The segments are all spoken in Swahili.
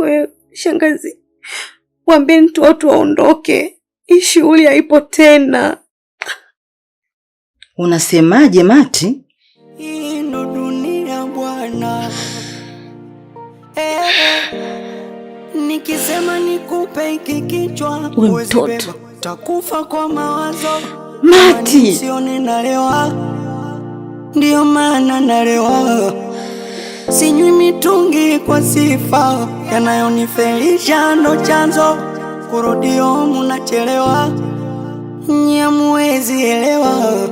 Kwa hiyo shangazi, waambie mtoto waondoke. Hii shughuli haipo tena. Unasemaje Mati? Hii ndo dunia bwana. Nikisema nikupe hiki kichwa uwezi beba, utakufa kwa mawazo. Mati, sione nalewa, ndio maana nalewa. Sinywi mitungi kwa sifa, yanayonifelisha ndo chanzo. Kurudio munachelewa, nyamuwezi elewa.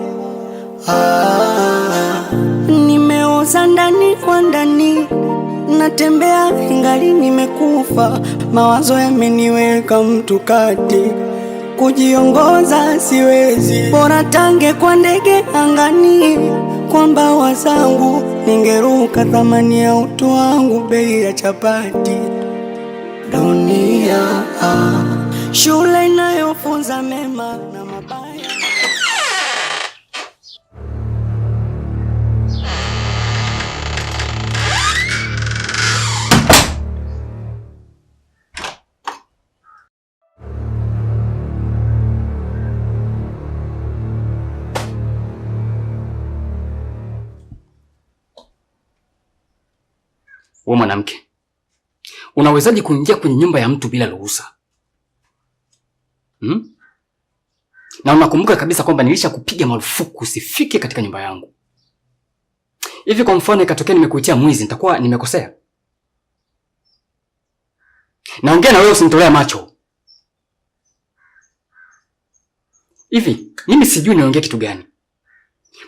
Nimeoza ndani kwa ndani, natembea ingali nimekufa. Mawazo yameniweka mtu kati, kujiongoza siwezi. Bora tange kwa ndege angani, kwa mbawa zangu ningeruka. Thamani ya utu wangu bei ya chapati. Dunia shule inayofunza mema na mabaya. Wewe mwanamke, unawezaje kuingia kwenye nyumba ya mtu bila ruhusa? Na unakumbuka kabisa kwamba nilishakupiga marufuku usifike katika nyumba yangu. Hivi kwa mfano ikatokea nimekuitia mwizi, nitakuwa nimekosea? Naongea na wewe, usinitolea macho. Hivi mimi sijui niongee kitu gani?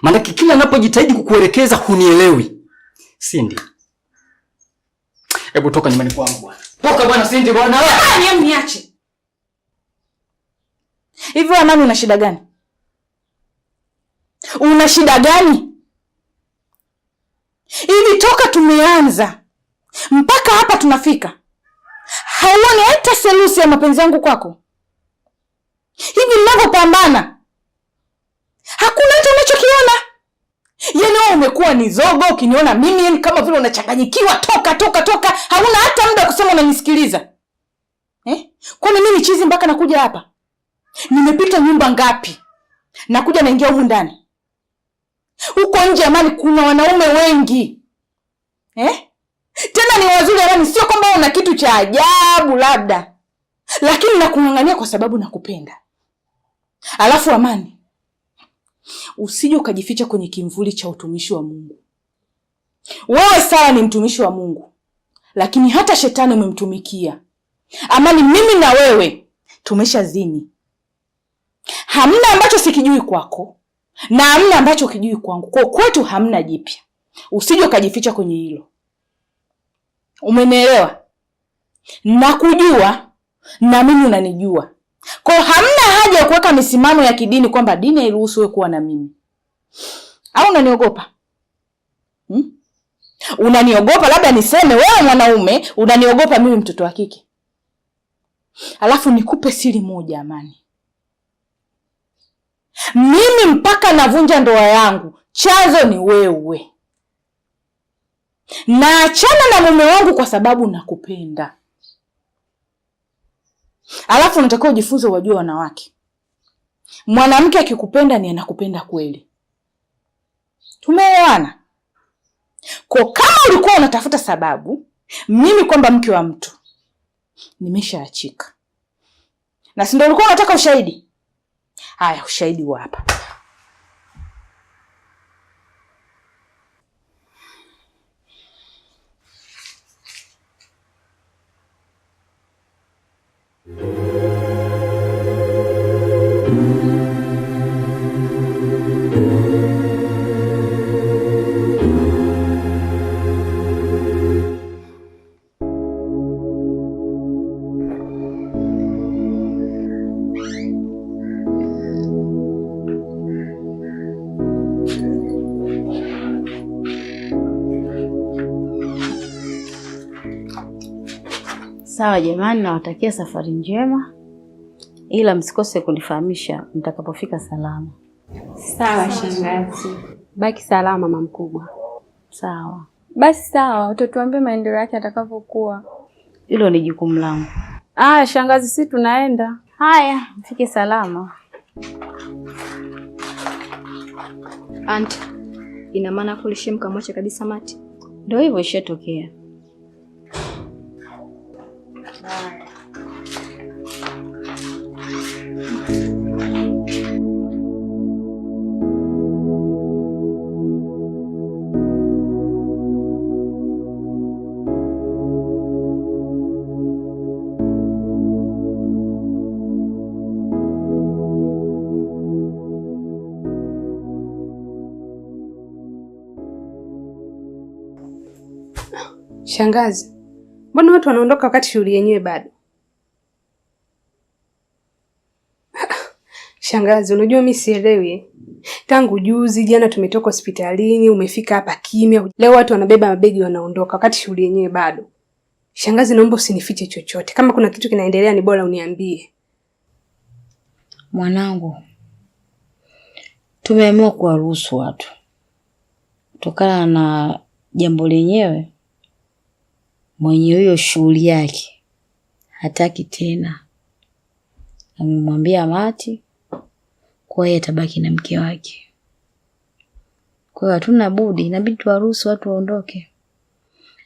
Maana kila ninapojitahidi kukuelekeza hunielewi. Cindy, hebu toka nyumbani kwangu bwana. Toka bwana Cindy bwana. Wewe niache. Hivi Amani, una shida gani? Una shida gani? Hivi toka tumeanza mpaka hapa tunafika, hauoni hata selusi ya mapenzi yangu kwako? Hivi ninavyopambana hakuna hata unachokiona? Yaani wewe umekuwa ni zogo, ukiniona mimi yani kama vile unachanganyikiwa. Toka. Hauna hata muda kusema unanisikiliza. Kwani mimi chizi mpaka nakuja hapa? Nimepita nyumba ngapi? Nakuja naingia huko ndani. Huko nje Amani kuna wanaume wengi. Tena ni wazuri Amani, sio kwamba una kitu cha ajabu labda. Lakini nakungangania kwa sababu nakupenda. Alafu Amani, usije ukajificha kwenye kimvuli cha utumishi wa Mungu. Wewe sawa ni mtumishi wa Mungu, lakini hata shetani umemtumikia. Amani, mimi na wewe tumeshazini. Hamna ambacho sikijui kwako na hamna ambacho kijui kwangu. Kwa kwetu hamna jipya. Usije ukajificha kwenye hilo. Umenielewa? Nakujua na mimi unanijua. Kwa hamna haja ya kuweka misimamo ya kidini kwamba dini hairuhusu wewe kuwa na mimi. Au unaniogopa? Unaniogopa labda niseme wewe mwanaume, unaniogopa mimi mtoto wa kike. Alafu nikupe siri moja Amani. Mimi mpaka navunja ndoa yangu, chanzo ni wewe. Naachana na mume wangu kwa sababu nakupenda. Alafu unatakiwa ujifunze wajue wanawake. Mwanamke akikupenda ni anakupenda kweli. Tumeelewana? Kwa kama ulikuwa unatafuta sababu, mimi kwamba mke wa mtu nimeshaachika. Na si ndio ulikuwa unataka ushahidi? Haya, ushahidi wa hapa. Sawa jamani, nawatakia safari njema, ila msikose kunifahamisha mtakapofika salama. Sawa shangazi. Baki salama mama mkubwa. Sawa. Basi sawa, utatuambia maendeleo yake atakavyokuwa. hilo ni jukumu langu. Shangazi, si tunaenda. Haya, mfike salama. Anti, ina maana kulishe mkamwacha kabisa Mati? Ndio hivyo ishatokea. Shangazi, mbona watu wanaondoka wakati shughuli yenyewe bado? Shangazi, unajua mimi sielewi. Tangu juzi jana tumetoka hospitalini, umefika hapa kimya. Leo watu wanabeba mabegi wanaondoka wakati shughuli yenyewe bado. Shangazi, naomba usinifiche chochote. Kama kuna kitu kinaendelea ni bora uniambie. Mwanangu, tumeamua kuwaruhusu watu. Kutokana na jambo lenyewe, mwenye hiyo shughuli yake hataki tena. Amemwambia Mati kwa yeye atabaki na mke wake. Kwa hiyo hatuna budi, inabidi tuwaruhusu watu waondoke.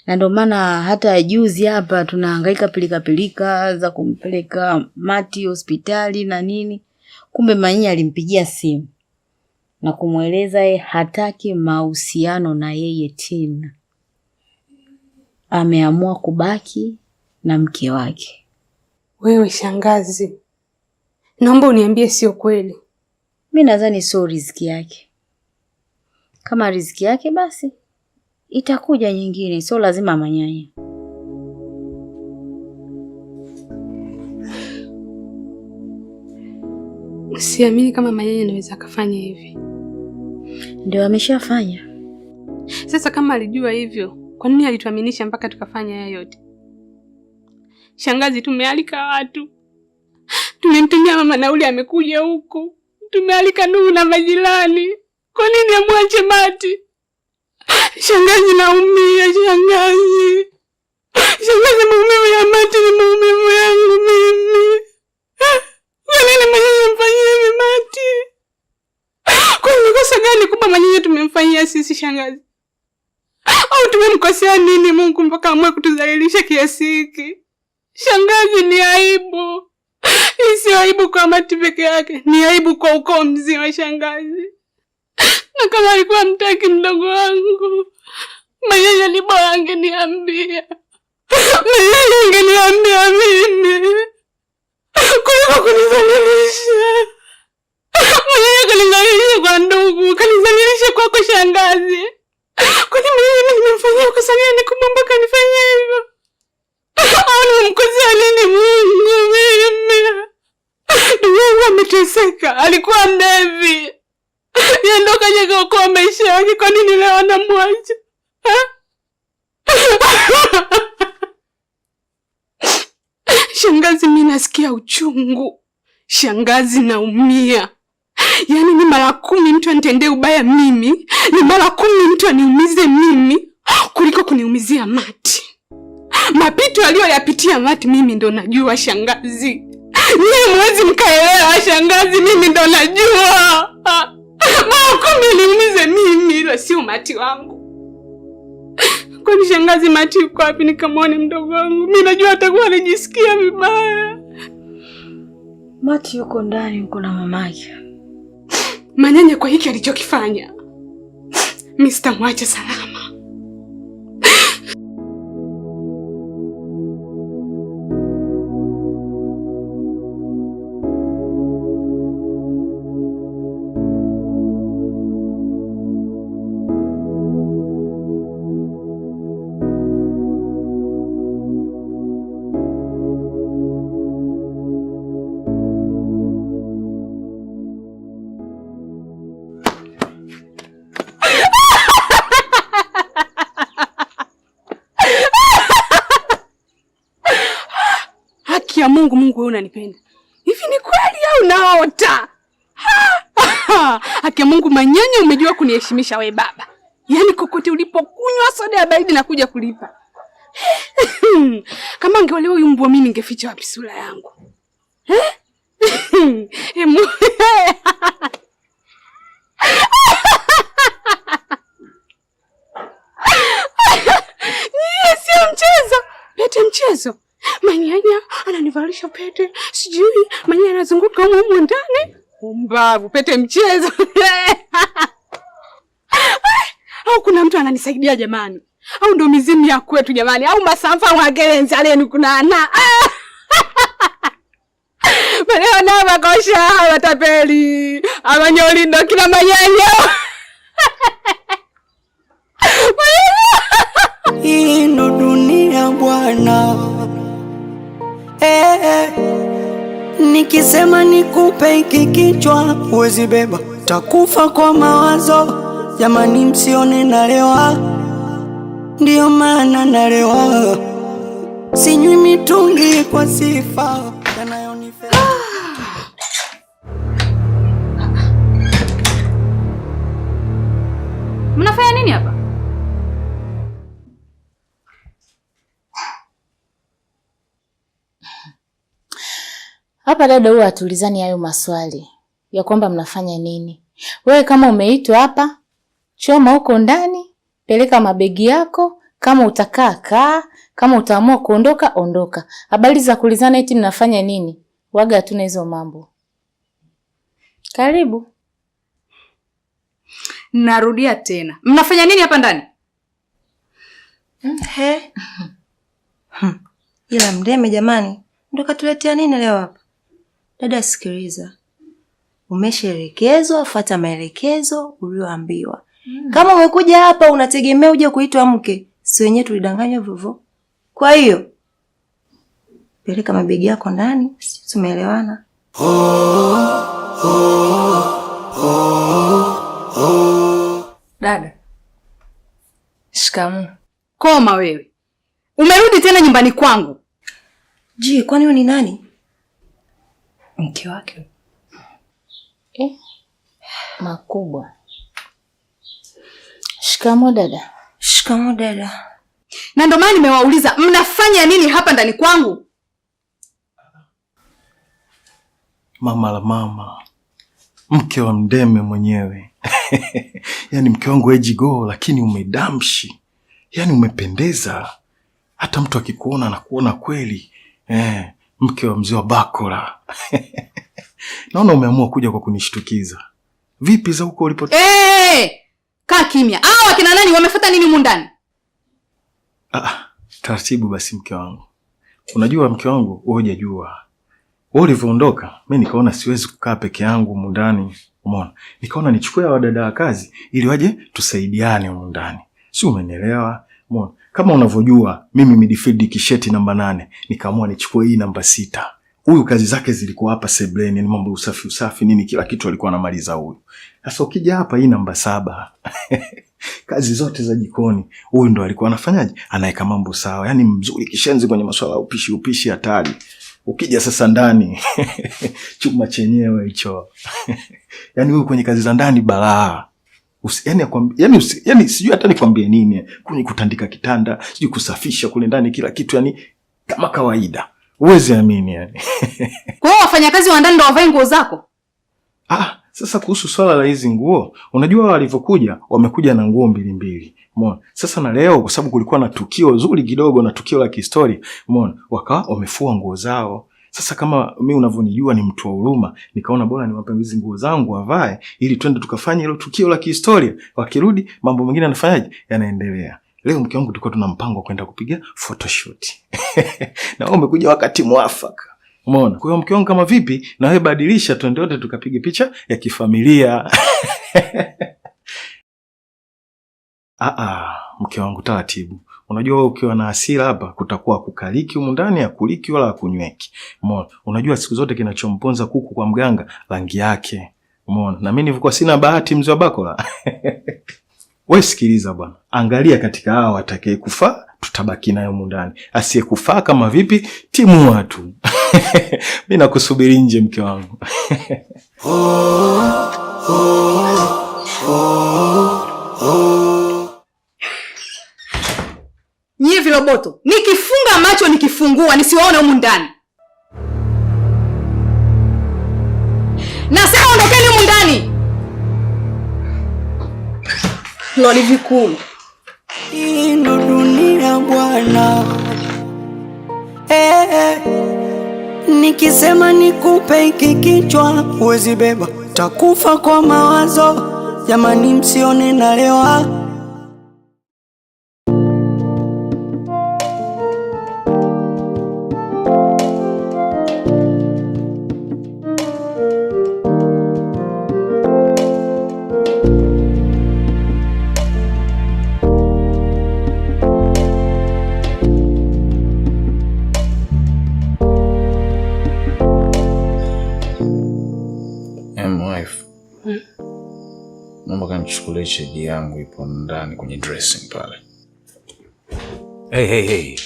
Na ndio maana hata juzi hapa tunahangaika pilika za kumpeleka Mati hospitali na nini. Kumbe Manyanya alimpigia simu na kumweleza yeye hataki mahusiano na yeye tena. Ameamua kubaki na mke wake. Wewe shangazi, naomba uniambie sio kweli. Mimi nadhani sio riziki yake. Kama riziki yake basi itakuja nyingine, sio lazima Manyanya. Siamini kama Manyanya anaweza kufanya hivi. Ndio ameshafanya. Sasa kama alijua hivyo, kwa nini alituaminisha mpaka tukafanya haya yote? Shangazi, tumealika watu. Tumemtumia mama nauli amekuja huku. Tumealika ndugu na majirani. Kwa nini amwache Mati? Shangazi, naumia shangazi. Shangazi, maumivu ya Mati ni maumivu yangu mimi. Kwa nini Manyanya mfanyia hivi Mati? Kwa nini kosa gani kubwa Manyanya tumemfanyia sisi shangazi? Au tumemkosea nini Mungu mpaka amue kutudhalilisha kiasi hiki? Shangazi, ni aibu. Hii sio aibu kwa Mati peke yake, ni aibu kwa ukoo mzima shangazi. Na kama alikuwa mtaki mdogo wangu, Manyanya ni bora angeniambia. Manyanya angeniambia mimi kuliko kunizalilisha. Manyanya kanizalilisha kwa ndugu, kanizalilisha kwako shangazi. Kwani Manyanya nimemfanyia kosa gani kubwa mpaka nifanyie hivyo? Au nimemkosea nini Mungu mimi? Ndugu wangu ameteseka, alikuwa mlevi. Yeye ndo kaja kuokoa maisha yake, kwa nini leo anamwacha? Shangazi, mimi nasikia uchungu. Shangazi, naumia. Yaani ni mara 10 mtu anitendee ubaya mimi, ni mara 10 mtu aniumize mimi kuliko kuniumizia Mati. Mapito aliyoyapitia Mati mimi ndo najua shangazi. Nyie mwezi mkaelewa shangazi, mimi ndo najua. Mara 10 niumize mimi, ila sio Mati wangu. Kwani shangazi, Mati yuko wapi nikamwone mdogo wangu? Mimi najua atakuwa anajisikia vibaya. Mati yuko ndani huko na mamake. Manyanya kwa hiki alichokifanya, mimi sitamwacha salama. Ya Mungu, Mungu wewe unanipenda. Hivi ni kweli au naota? Haki ya Mungu, Manyanya umejua kuniheshimisha we baba. Yaani kokote ulipokunywa soda ya baridi na kuja kulipa. Kama angeolewa huyu mbwa mimi ningeficha wapi sura yangu? Sio mchezo. Pete mchezo. Manyanya ananivalisha pete. Sijui manyanya anazunguka huko ndani. Umbavu, pete mchezo. Au kuna mtu ananisaidia jamani? Au ndo mizimu ya kwetu jamani? Au masamfa wagelenzi aleni kuna ana? Maneo na makosha watapeli. Amanyoli ndo kila manyanya. Hii ndo dunia bwana. Nikisema nikupe hiki kichwa huwezi beba, takufa kwa mawazo. Jamani msione nalewa, ndio maana nalewa. Sinywi mitungi kwa sifa yanayonifea. Mnafanya nini hapa? Hapa dada, huwa atulizani hayo maswali ya kwamba mnafanya nini. Wewe kama umeitwa hapa, choma huko ndani, peleka mabegi yako, kama utakaa kaa, kama utaamua kuondoka ondoka. Habari za kulizana eti mnafanya nini? Waga hatuna hizo mambo. Karibu. Narudia tena. Mnafanya nini hapa ndani? Ila Mdeme jamani, ndo katuletea nini leo hapa? Dada sikiliza. Umeshaelekezwa, fuata maelekezo ulioambiwa. Kama umekuja hapa unategemea uje kuitwa mke, si wenyewe tulidanganywa vivyo. Kwa hiyo peleka mabegi yako ndani, sisi tumeelewana. Dada. Shikamoo. Koma wewe. Umerudi tena nyumbani kwangu. Je, kwani wewe ni nani? Mke wake. Makubwa. Shikamoo dada. Shikamoo dada. Na ndio maana nimewauliza mnafanya nini hapa ndani kwangu? Mama la mama. Mke wa Mdeme mwenyewe. Yaani mke wangu ejigo lakini umedamshi. Yaani umependeza. Hata mtu akikuona anakuona kweli. Mke wa mzee wa Bakola. Naona umeamua kuja kwa kunishtukiza. Vipi za huko ulipo? Kaa kimya. Hao akina nani wamefuata nini humu ndani? Taratibu basi mke wangu. Unajua mke wangu, wewe hujajua. Wewe ulivyoondoka, mimi nikaona siwezi kukaa peke yangu humu ndani. Umeona? Nikaona nichukue wa dada wa kazi ili waje tusaidiane humu ndani. Si umenielewa? Umeona? Kama unavyojua, mimi midfield kisheti namba 8, nikaamua nichukue hii namba 6. Huyu kazi zake zilikuwa hapa sebleni, ni mambo usafi nini kila kitu alikuwa anamaliza huyu. Sasa ukija hapa hii namba 7. Kazi zote za jikoni huyu ndo alikuwa anafanyaje? Anaeka mambo sawa. Yaani mzuri kishenzi kwenye masuala ya upishi hatari. Ukija sasa ndani chuma chenyewe hicho. Yaani huyu kwenye kazi za ndani balaa. Yaani sijui hata nikwambie nini. Kwenye kutandika kitanda, sijui kusafisha kule ndani kila kitu, yani kama kawaida. Uwezi amini yani. Kwa hiyo wafanyakazi wa ndani ndo wavae nguo zako? Sasa kuhusu swala la hizi nguo, unajua walivyokuja, wamekuja na nguo mbili. Umeona? Sasa na leo kwa sababu kulikuwa na tukio zuri kidogo na tukio la kihistoria, umeona? Wakawa wamefua nguo zao. Sasa kama mimi unavyonijua ni mtu wa huruma, nikaona bora niwape hizi nguo zangu wavae ili twende tukafanye hilo tukio la kihistoria. Wakirudi mambo mengine yanafanyaje? Yanaendelea. Leo mke wangu tulikuwa tuna mpango kwenda kupiga photoshoot. Na wewe umekuja wakati mwafaka. Umeona? Kwa hiyo mke wangu kama vipi na wewe badilisha twende wote tukapige picha ya kifamilia. Mke wangu taratibu. Unajua wewe ukiwa na hasira hapa kutakuwa kukaliki humu ndani ya kuliki wala kunyweki. Umeona? Unajua siku zote kinachomponza kuku kwa mganga rangi yake. Umeona? Na mimi nilikuwa sina bahati mzee wa Bakola. Wewe sikiliza bwana. Angalia katika hawa watakaye kufa tutabaki nayo humu ndani. Asiyekufaa kama vipi timu watu. Mimi nakusubiri nje mke wangu. Nyie viroboto. Nikifunga macho nikifungua nisiwaone humu ndani. Nasema ondokeni humu ndani. Loli vikulu. Hii ndo dunia bwana. Nikisema nikupe hiki kichwa huwezi beba, takufa kwa mawazo. Jamani msione nalewa. Naomba kanichukulie chedi yangu ipo ndani kwenye dressing pale. Hey.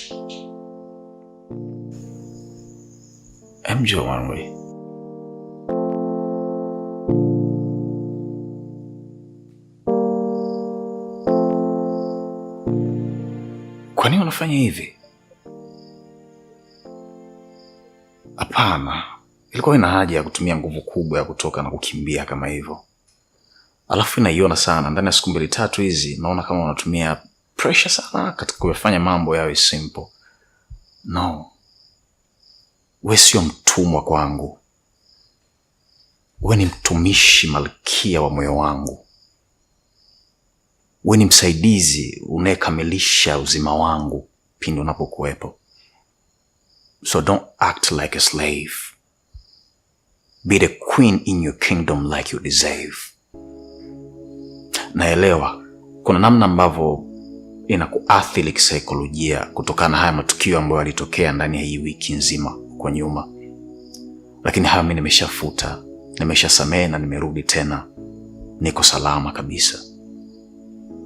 MJ one way. Kwa nini unafanya hivi? Hapana. Ilikuwa ina haja ya kutumia nguvu kubwa ya kutoka na kukimbia kama hivyo. Alafu naiona sana ndani ya siku 2-3 hizi naona kama unatumia pressure sana katika kufanya mambo yawe simple. No. Wewe sio mtumwa kwangu. Wewe ni mtumishi malkia wa moyo wangu. Wewe ni msaidizi unayekamilisha uzima wangu pindi unapokuwepo. So don't act like a slave. Be the queen in your kingdom like you deserve. Naelewa kuna namna ambavyo inakuathiri kisaikolojia kutokana na haya matukio ambayo yalitokea ndani ya hii wiki nzima kwa nyuma. Lakini haya mimi nimeshafuta, nimeshasamehe na nimerudi tena. Niko salama kabisa.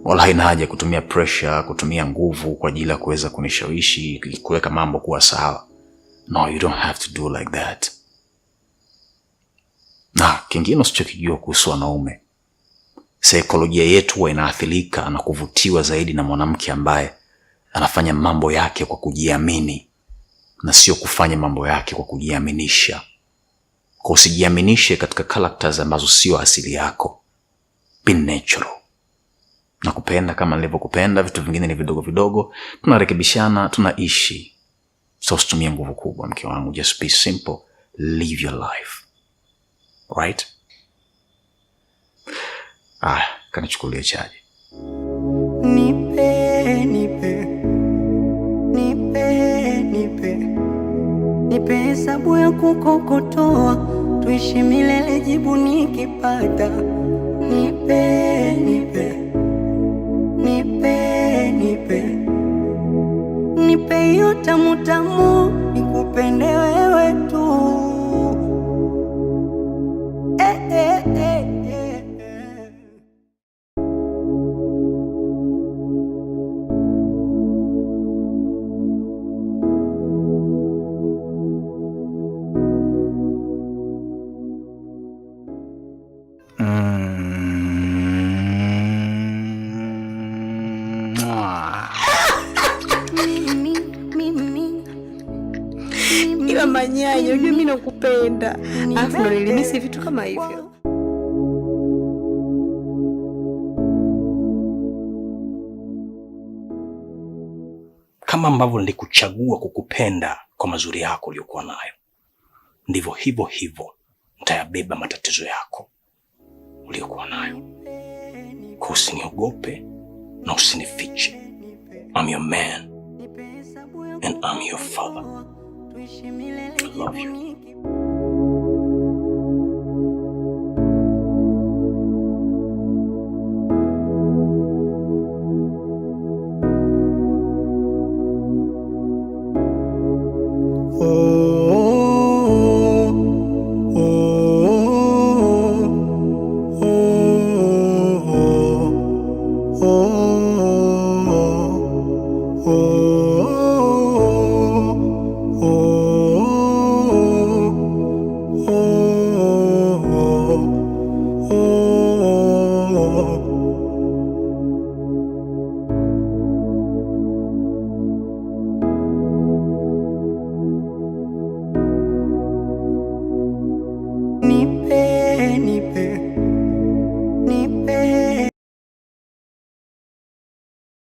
Wala haina haja kutumia pressure, kutumia nguvu kwa ajili ya kuweza kunishawishi kuweka mambo kuwa sawa. No, you don't have to do like that. Na kingine usichokijua kuhusu wanaume, saikolojia yetu huwa inaathirika na kuvutiwa zaidi na mwanamke ambaye anafanya mambo yake kwa kujiamini na sio kufanya mambo yake kwa kujiaminisha. Kwa usijiaminishe katika characters ambazo sio asili yako. Be natural. Nakupenda kama nilivyokupenda, vitu vingine ni vidogo vidogo, tunarekebishana, tunaishi. So usitumie nguvu kubwa mke wangu, just be simple, live your life. Right? Kanichukulie chaji. Nipe hesabu ya kukokotoa, tuishi milele jibu nikipata. Nipe hiyo tamu tamu, nikupende wewe tu. Ila manyanya, unajua mimi nakupenda. Alafu ndo nilimisi vitu kama hivyo. Kama ambavyo nilikuchagua kukupenda kwa mazuri yako uliyokuwa nayo, ndivyo hivyo nitayabeba matatizo yako uliyokuwa nayo. Kwa usiniogope na usinifiche. I'm your man and I'm your father. I love you. Oh